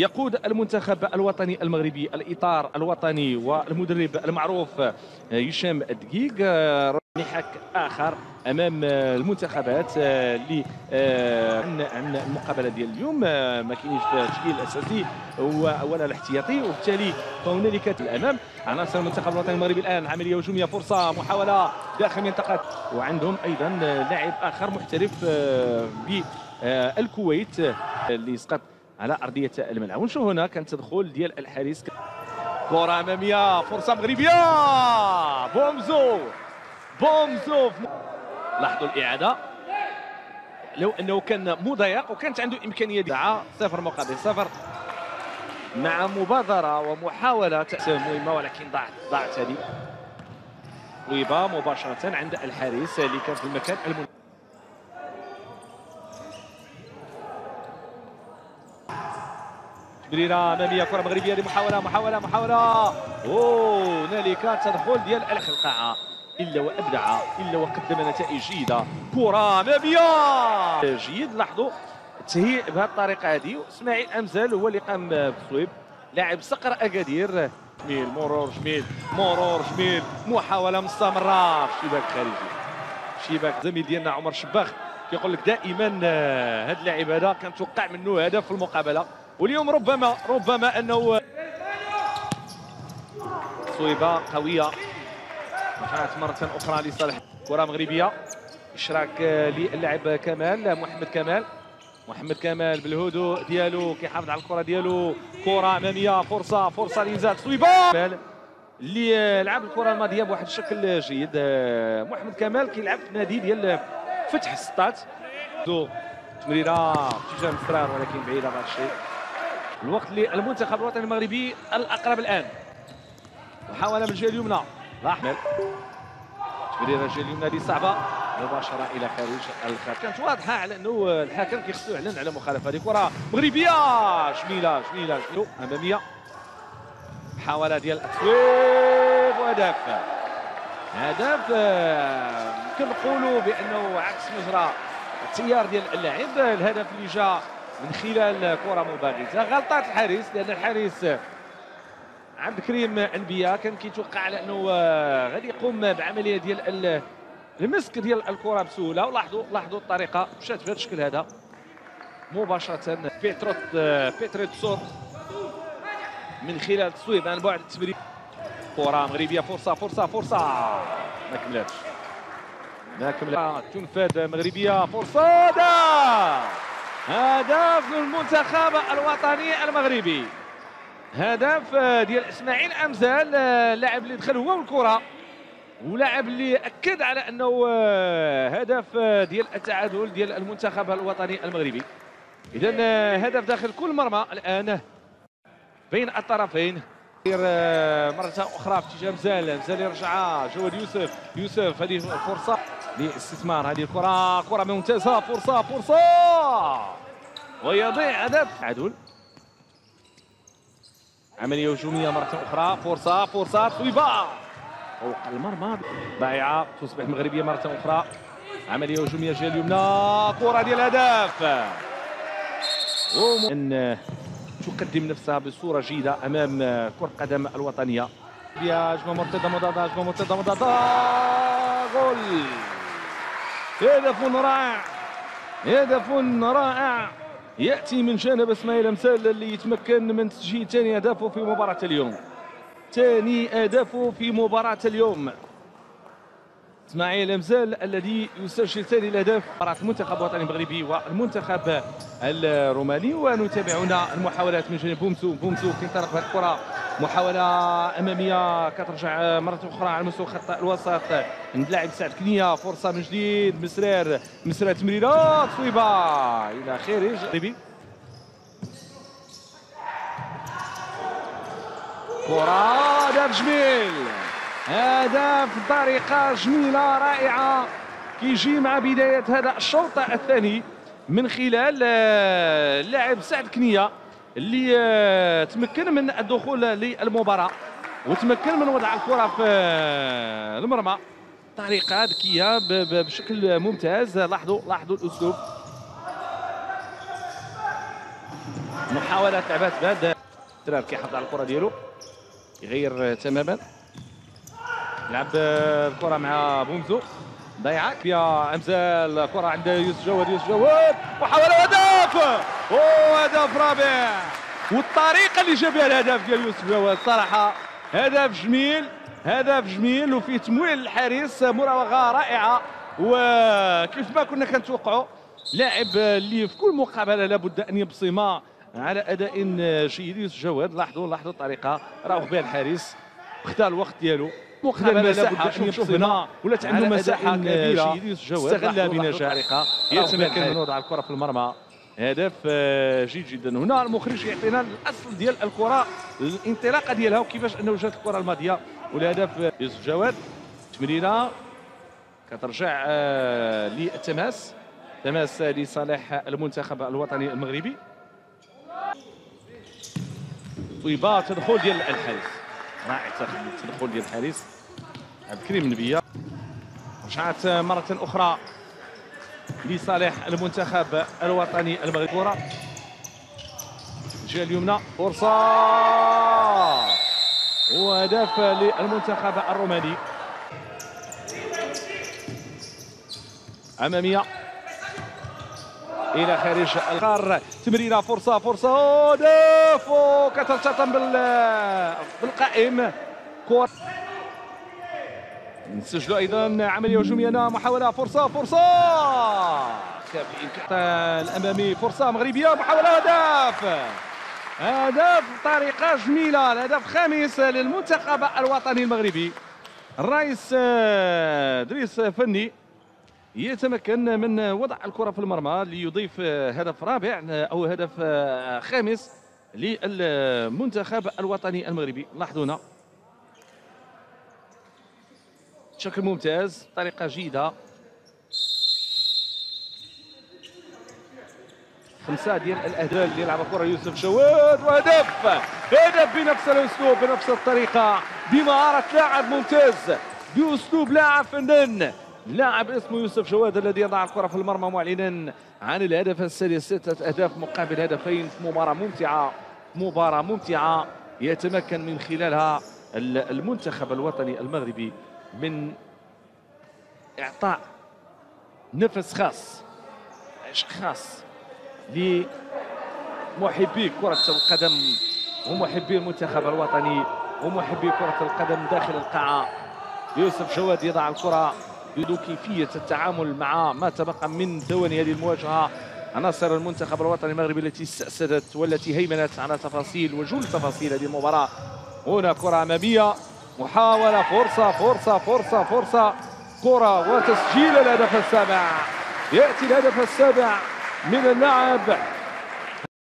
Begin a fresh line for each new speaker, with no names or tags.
يقود المنتخب الوطني المغربي الإطار الوطني والمدرب المعروف هشام الدقيق. محك آخر أمام المنتخبات اللي عن المقابلة ديال اليوم ما كاينش التشكيل الأساسي ولا الاحتياطي، وبالتالي فهنالك الأمام عناصر المنتخب الوطني المغربي. الآن عملية هجومية، فرصة، محاولة داخل منطقة، وعندهم أيضا لاعب آخر محترف بالكويت اللي سقط على أرضية الملعب. ونشوف هنا كان تدخل ديال الحارس، كرة أمامية، فرصة مغربية، بومزو. لاحظوا الإعادة، لو أنه كان مضيق وكانت عنده إمكانية 0 مقابل 0 مع مبادرة ومحاولة مهمة، ولكن ضاعت هذه طويبة مباشرة عند الحارس اللي كان في المكان تمريرة أمامية، كرة مغربية لمحاولة هنالك تدخل ديال القاعة، إلا وأبدع، إلا وقدم نتائج جيدة. كرة أمامية جيد، لاحظوا التهيئ بهذه الطريقة هذه. اسماعيل أمزال هو اللي قام بالتصويب، لاعب صقر أكادير. جميل، مرور جميل، محاولة مستمرة في الشباك الخارجي. شباك زميل ديالنا عمر شباخ كيقول لك دائما هذا اللاعب هذا كنتوقع منه هدف في المقابلة، واليوم ربما انه تصويبه قويه رجعت مره اخرى لصالح. كره مغربيه، اشراك للاعب محمد كمال بالهدوء ديالو كيحافظ على الكره ديالو. كره اماميه، فرصه لإنزال، تصويبه اللي لعب الكره الماضيه بواحد الشكل جيد. محمد كمال كيلعب في نادي ديال فتح السطات. تمريره اتجاه الفرار ولكن بعيده بعض الشيء. الوقت للمنتخب الوطني المغربي الاقرب الان. محاوله من الجهه اليمنى، لاحظ تمريره الجهه اليمنى دي صعبه مباشره الى خارج الخط، كانت واضحه على انه الحكم كيخصو يعلن على مخالفه. هذه كره مغربيه جميله اماميه، محاوله ديال التصويب وهدف. يمكن نقولوا بانه عكس مجرى التيار ديال اللاعب. الهدف اللي جاء من خلال كره مباغته، غلطات الحارس، لان الحارس عبد الكريم انبياء كان كيتوقع على انه غادي يقوم بعمليه ديال المسك ديال الكره بسهوله. ولاحظوا الطريقه مشات بهذا الشكل هذا مباشره. بيتروتسور من خلال التصويب عن بعد التمرير. كره مغربيه، فرصه ما كملاتش. تنفذ مغربيه، فرصه، هدف للمنتخب الوطني المغربي. هدف ديال اسماعيل امزال، اللاعب اللي دخل هو والكره، ولاعب اللي اكد على انه هدف ديال التعادل ديال المنتخب الوطني المغربي. اذا هدف داخل كل مرمى الان بين الطرفين. مرة أخرى في اتجاه مزال يرجع جواد يوسف هذه فرصة لاستثمار هذه الكرة، كرة ممتازة، فرصة ويضيع هدف تعادل. عملية هجومية مرة أخرى، فرصة تصويبة فوق المرمى ضائعة، تصبح مغربية مرة أخرى. عملية هجومية الجهة اليمنى، كرة ديال الهدف، أن تقدم نفسها بصورة جيدة أمام كرة القدم الوطنية. هجمة مرتدة مضادة، جول، هدف رائع يأتي من جانب اسماعيل أمزال اللي يتمكن من تسجيل ثاني أهدافه في مباراة اليوم. اسماعيل أمزال الذي يسجل ثاني الاهداف مباراة المنتخب الوطني المغربي والمنتخب الروماني. ونتابعنا المحاولات من جانب بومزو كينطلق بهذه الكرة، محاولة أمامية كترجع مرة أخرى على مستوى خط الوسط عند اللاعب سعد كنية. فرصة من جديد، مسرار تمريرة، تصويبة إلى خارج المغربي. كرة، هدف جميل، هدف بطريقة جميلة رائعة كيجي مع بداية هذا الشوط الثاني من خلال اللاعب سعد كنية اللي تمكن من الدخول للمباراة وتمكن من وضع الكرة في المرمى بطريقة ذكية بشكل ممتاز. لاحظوا الأسلوب. محاولة لعبات باد تراب كيحافظ على الكرة ديالو يغير تماما يلعب الكرة مع بومزو ضيعة فيها امزال الكرة عند يوسف جواد. يوسف جواد محاولة هدف هدف رابع والطريقة اللي جاب بها الهدف ديال يوسف جواد صراحة هدف جميل هدف جميل وفيه تمويل الحارس مراوغة رائعة وكيف ما كنا كنتوقعوا لاعب اللي في كل مقابلة لابد أن يبصم على أداء جيد. يوسف جواد لاحظوا الطريقة راوغ بها الحارس اختار الوقت ديالو مقابله لابد ان يبصم ولات عنده مساحه كبيره استغلها بنجاح يتمكن من وضع الكره في المرمى. هدف جيد جدا. هنا المخرج يعطينا الاصل ديال الكره الانطلاقه ديالها وكيفاش انه جات الكره الماضيه والهدف. يوسف جواد تمريره كترجع للتماس تماس لصالح المنتخب الوطني المغربي. طيبه تدخل ديال الحارس رائع التدخل ديال الحارس عبد الكريم النبيه. رجعت مرة أخرى لصالح المنتخب الوطني المغربي. كرة الجهة اليمنى فرصة وهدف للمنتخب الروماني. أمامية إلى خارج القار تمريرة فرصة هدف وكترتطم بالقائم. كرة نسجلوا ايضا عمليه هجوميه محاوله فرصه الامامي فرصه مغربيه محاوله هدف بطريقه جميله. الهدف الخامس للمنتخب الوطني المغربي. الرئيس دريس فني يتمكن من وضع الكره في المرمى ليضيف هدف رابع او هدف خامس للمنتخب الوطني المغربي. لاحظونا بشكل ممتاز طريقة جيدة. 5 ديال الأهداف اللي يلعب كرة يوسف جواد وهدف بنفس الأسلوب بنفس الطريقة بمهارة لاعب ممتاز بأسلوب لاعب فنان. لاعب اسمه يوسف جواد الذي يضع الكرة في المرمى معلنا عن الهدف السادس. 6 أهداف مقابل هدفين في مباراة ممتعة يتمكن من خلالها المنتخب الوطني المغربي من إعطاء نفس خاص عشق خاص لمحبي كرة القدم ومحبي المنتخب الوطني ومحبي كرة القدم داخل القاعة. يوسف جواد يضع الكرة يريد كيفية التعامل مع ما تبقى من ثواني هذه المواجهة. عناصر المنتخب الوطني المغربي التي استأسدت والتي هيمنت على تفاصيل وجل تفاصيل هذه المباراة. هنا كرة أمامية محاولة فرصة كرة وتسجيل الهدف السابع. يأتي الهدف السابع من اللاعب